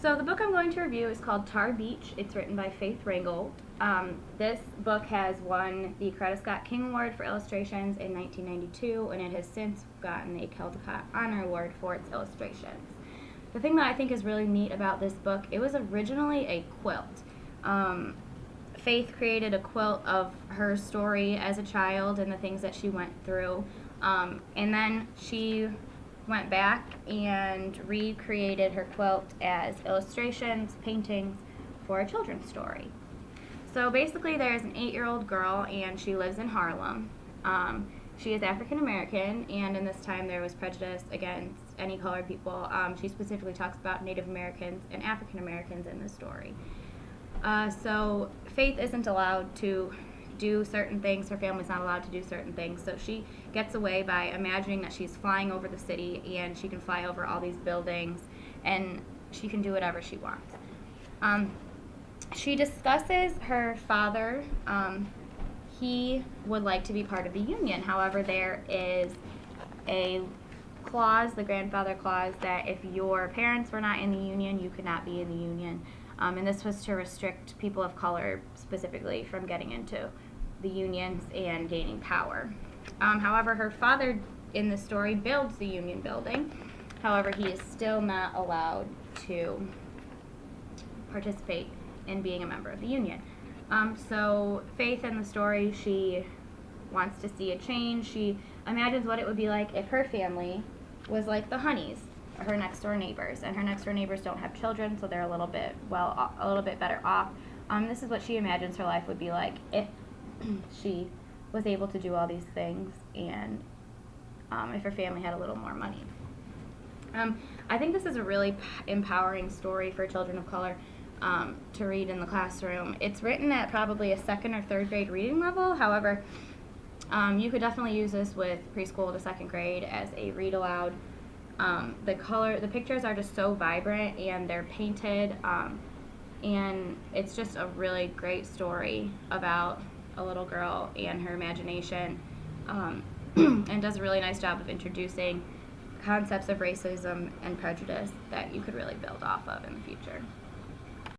So the book I'm going to review is called Tar Beach. It's written by Faith Ringgold. This book has won the Coretta Scott King Award for illustrations in 1992, and it has since gotten the Caldecott Honor Award for its illustrations. The thing that I think is really neat about this book, it was originally a quilt. Faith created a quilt of her story as a child and the things that she went through, and then she went back and recreated her quilt as illustrations, paintings for a children's story. So basically there's an 8-year-old girl and she lives in Harlem. She is African American, and in this time there was prejudice against any colored people. She specifically talks about Native Americans and African Americans in the story. So Faith isn't allowed to do certain things. Her family's not allowed to do certain things. So she gets away by imagining that she's flying over the city, and she can fly over all these buildings, and she can do whatever she wants. She discusses her father. He would like to be part of the Union. However, there is a clause, the grandfather clause, that if your parents were not in the Union, you could not be in the Union. And this was to restrict people of color specifically from getting into the unions and gaining power. However, her father in the story builds the Union building. However, he is still not allowed to participate in being a member of the Union. So Faith in the story, she wants to see a change. She imagines what it would be like if her family was like the Honeys, her next door neighbors, and her next door neighbors don't have children, so they're a little bit better off. This is what she imagines her life would be like if she was able to do all these things, and if her family had a little more money. I think this is a really empowering story for children of color to read in the classroom. It's written at probably a 2nd or 3rd grade reading level. However, you could definitely use this with preschool to 2nd grade as a read aloud. The pictures are just so vibrant, and they're painted, and it's just a really great story about a little girl and her imagination, and does a really nice job of introducing concepts of racism and prejudice that you could really build off of in the future.